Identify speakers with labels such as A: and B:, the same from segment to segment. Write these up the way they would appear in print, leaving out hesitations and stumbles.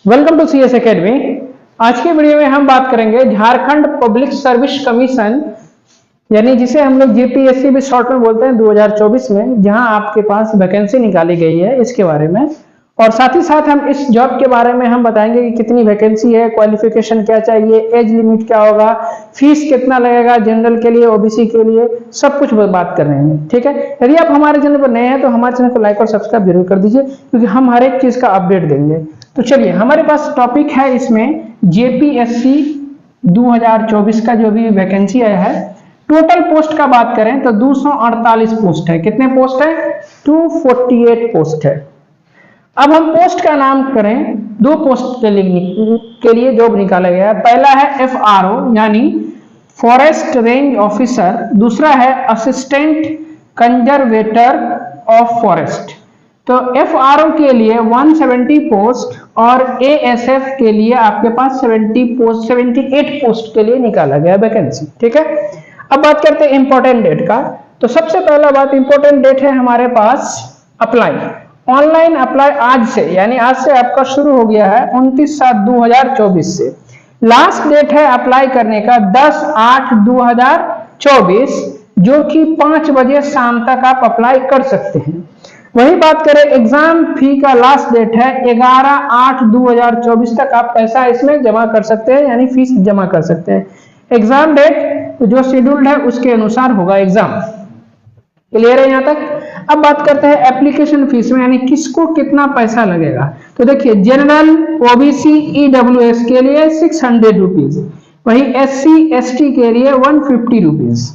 A: Welcome to CS academy. आज की video में हम बात करेंगे झारखंड पब्लिक सर्विस कमीशन यानी जिसे हम लोग जेपीएससी भी शॉर्ट में बोलते हैं 2024 में, जहां आपके पास वैकेंसी निकाली गई है इसके बारे में, और साथ ही साथ हम इस जॉब के बारे में हम बताएंगे कि कितनी वैकेंसी है, क्वालिफिकेशन क्या चाहिए, एज लिमिट क्या होगा, फीस कितना लगेगा जनरल के लिए, ओबीसी के लिए, सब कुछ बात कर रहे हैं। ठीक है, यदि आप हमारे चैनल पर नए हैं तो हमारे चैनल को लाइक और सब्सक्राइब जरूर कर दीजिए, क्योंकि हम हर एक चीज का अपडेट देंगे। तो चलिए, हमारे पास टॉपिक है इसमें जेपीएससी 2024 का जो भी वैकेंसी आया है। टोटल पोस्ट का बात करें तो 248 पोस्ट है। कितने पोस्ट है? 248 पोस्ट है। अब हम पोस्ट का नाम करें, दो पोस्ट के लिए जॉब निकाला गया है। पहला है एफआरओ यानी फॉरेस्ट रेंज ऑफिसर, दूसरा है असिस्टेंट कंजर्वेटर ऑफ फॉरेस्ट। तो एफआरओ के लिए 170 पोस्ट और एएसएफ के लिए आपके पास 78 पोस्ट के लिए निकाला गया वैकेंसी। ठीक है, अब बात करते हैं इंपॉर्टेंट डेट का। तो सबसे पहला बात, इंपॉर्टेंट डेट है हमारे पास अप्लाई। ऑनलाइन अप्लाई आज से, यानी आज से आपका शुरू हो गया है 29/7/2024 से। लास्ट डेट है अप्लाई करने का 10/8/2024, जो कि 5 बजे शाम तक आप अप्लाई कर सकते हैं। वही बात करें एग्जाम फी का, लास्ट डेट है 11/8/2024 तक आप पैसा इसमें जमा कर सकते हैं, यानी फीस जमा कर सकते हैं। एग्जाम डेट जो शेड्यूल्ड है उसके अनुसार होगा एग्जाम। क्लियर है यहाँ तक? अब बात करते हैं एप्लीकेशन फीस में, यानी किसको कितना पैसा लगेगा। तो देखिए, जनरल, ओबीसी, ईडब्ल्यूएस के लिए 600 रुपीज, वही एससी एसटी के लिए 150 रुपीज।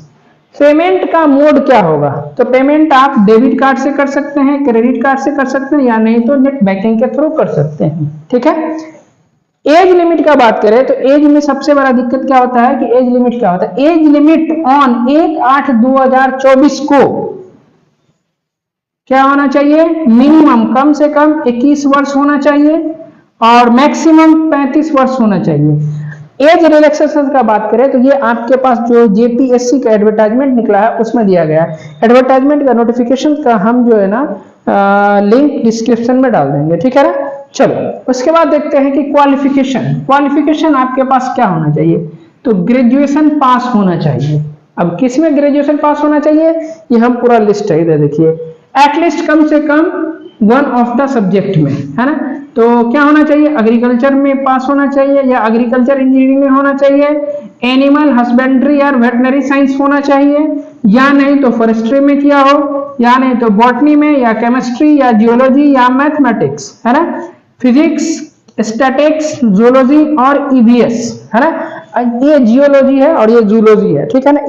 A: पेमेंट का मोड क्या होगा? तो पेमेंट आप डेबिट कार्ड से कर सकते हैं, क्रेडिट कार्ड से कर सकते हैं, या नहीं तो नेट बैंकिंग के थ्रू कर सकते हैं। ठीक है। एज लिमिट का बात करें तो एज में सबसे बड़ा दिक्कत क्या होता है कि एज लिमिट क्या होता है? एज लिमिट ऑन 1/8/2024 को क्या होना चाहिए? मिनिमम कम से कम 21 वर्ष होना चाहिए और मैक्सिमम 35 वर्ष होना चाहिए। एज रिलैक्सेशन का बात करें तो ये आपके पास जो जेपीएससी का एडवर्टाइजमेंट निकला है उसमें दिया गया है। एडवर्टाइजमेंट का नोटिफिकेशन का हम जो है ना लिंक डिस्क्रिप्शन में डाल देंगे। ठीक है ना। चलो, उसके बाद देखते हैं कि क्वालिफिकेशन आपके पास क्या होना चाहिए। तो ग्रेजुएशन पास होना चाहिए। अब किस में ग्रेजुएशन पास होना चाहिए, ये हम पूरा लिस्ट है, इधर देखिए। एटलीस्ट कम से कम वन ऑफ द सब्जेक्ट में, है ना। तो क्या होना चाहिए? एग्रीकल्चर में पास होना चाहिए, या एग्रीकल्चर इंजीनियरिंग में होना चाहिए, एनिमल हस्बेंड्री या वेटनरी साइंस होना चाहिए, या नहीं तो फॉरेस्ट्री में किया हो, या नहीं तो बॉटनी में, या केमिस्ट्री, या जियोलॉजी, या मैथमेटिक्स, है ना, फिजिक्स, स्टैटिक्स, जूलॉजी और ईवीएस, है ना। ये जियोलॉजी है और ये जूलॉजी है। ठीक है ना।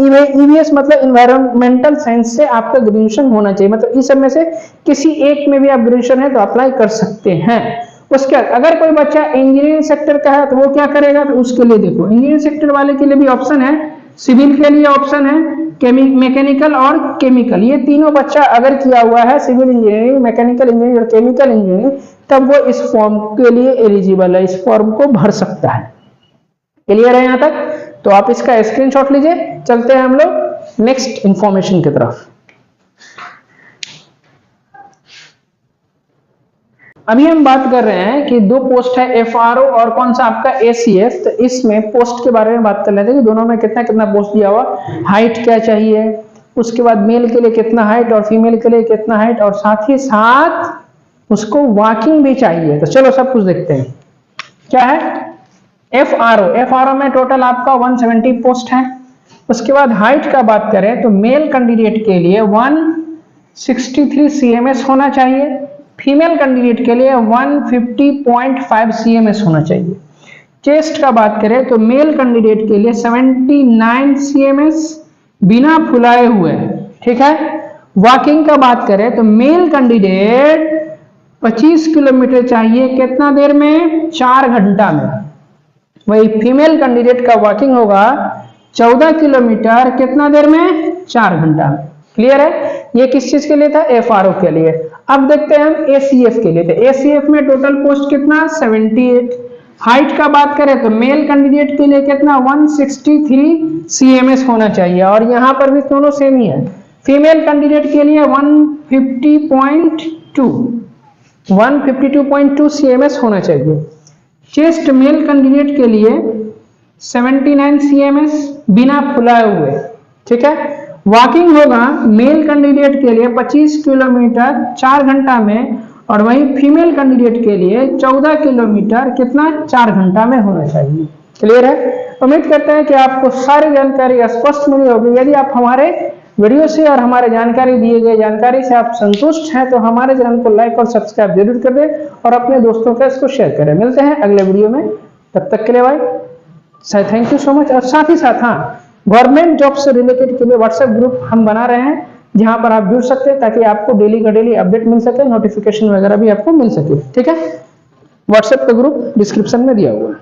A: ईवीएस मतलब इन्वायरमेंटल साइंस से आपका ग्रेजुएशन होना चाहिए, मतलब इस सब में से किसी एक में भी आप ग्रेजुएशन है तो अप्लाई कर सकते हैं। उसके बाद अगर कोई बच्चा इंजीनियरिंग सेक्टर का है तो वो क्या करेगा? तो उसके लिए देखो, इंजीनियरिंग सेक्टर वाले के लिए भी ऑप्शन है, सिविल के लिए ऑप्शन है, मैकेनिकल और केमिकल, ये तीनों बच्चा अगर किया हुआ है, सिविल इंजीनियरिंग, मैकेनिकल इंजीनियरिंग और केमिकल इंजीनियरिंग, तब वो इस फॉर्म के लिए एलिजिबल है, इस फॉर्म को भर सकता है। क्लियर है यहाँ तक? तो आप इसका स्क्रीनशॉट लीजिए। चलते हैं हम लोग नेक्स्ट इंफॉर्मेशन की तरफ। अभी हम बात कर रहे हैं कि दो पोस्ट है, एफआरओ और कौन सा आपका एसीएफ। तो इसमें पोस्ट के बारे में बात कर लेते हैं कि दोनों में कितना कितना पोस्ट दिया हुआ, हाइट क्या चाहिए, उसके बाद मेल के लिए कितना हाइट और फीमेल के लिए कितना हाइट, और साथ ही साथ उसको वॉकिंग भी चाहिए। तो चलो सब कुछ देखते हैं क्या है। एफआरओ में टोटल आपका 170 पोस्ट है। उसके बाद हाइट का बात करें तो मेल कैंडिडेट के लिए 163 सीएमएस होना चाहिए, फीमेल कैंडिडेट के लिए 150.5 सीएमएस होना चाहिए। चेस्ट का बात करें तो मेल कैंडिडेट के लिए 79 सीएमएस बिना फुलाए हुए। ठीक है। वॉकिंग का बात करें तो मेल कैंडिडेट 25 किलोमीटर चाहिए, कितना देर में? 4 घंटा में। वही फीमेल कैंडिडेट का वॉकिंग होगा 14 किलोमीटर, कितना देर में? 4 घंटा में। क्लियर है? ये किस चीज के लिए था? एफआरओ के लिए। अब देखते हैं हम एसीएफ के लिए। तो एसीएफ में टोटल पोस्ट कितना? 78। हाइट का बात करें तो मेल कैंडिडेट के लिए कितना? 163 सीएमएस होना चाहिए, और यहाँ पर भी दोनों सेम ही है। फीमेल कैंडिडेट के लिए 152.2 सीएमएस होना चाहिए। चेस्ट मेल कैंडिडेट के लिए 79 cms बिना फुलाए हुए, ठीक है। वॉकिंग होगा मेल कैंडिडेट के लिए 25 किलोमीटर 4 घंटा में, और वहीं फीमेल कैंडिडेट के लिए 14 किलोमीटर कितना 4 घंटा में होना चाहिए। क्लियर है? उम्मीद करते हैं कि आपको सारी जानकारी स्पष्ट मिली होगी। यदि आप हमारे वीडियो से और हमारे जानकारी दिए गए जानकारी से आप संतुष्ट हैं तो हमारे चैनल को लाइक और सब्सक्राइब जरूर कर दें और अपने दोस्तों के इसको शेयर करें। मिलते हैं अगले वीडियो में, तब तक के लिए भाई थैंक यू सो मच। और साथ ही साथ हाँ, गवर्नमेंट जॉब से रिलेटेड के लिए व्हाट्सएप ग्रुप हम बना रहे हैं जहां पर आप जुड़ सकते हैं ताकि आपको डेली का डेली अपडेट मिल सके, नोटिफिकेशन वगैरह भी आपको मिल सके, ठीक है। व्हाट्सएप का ग्रुप डिस्क्रिप्शन में दिया हुआ है।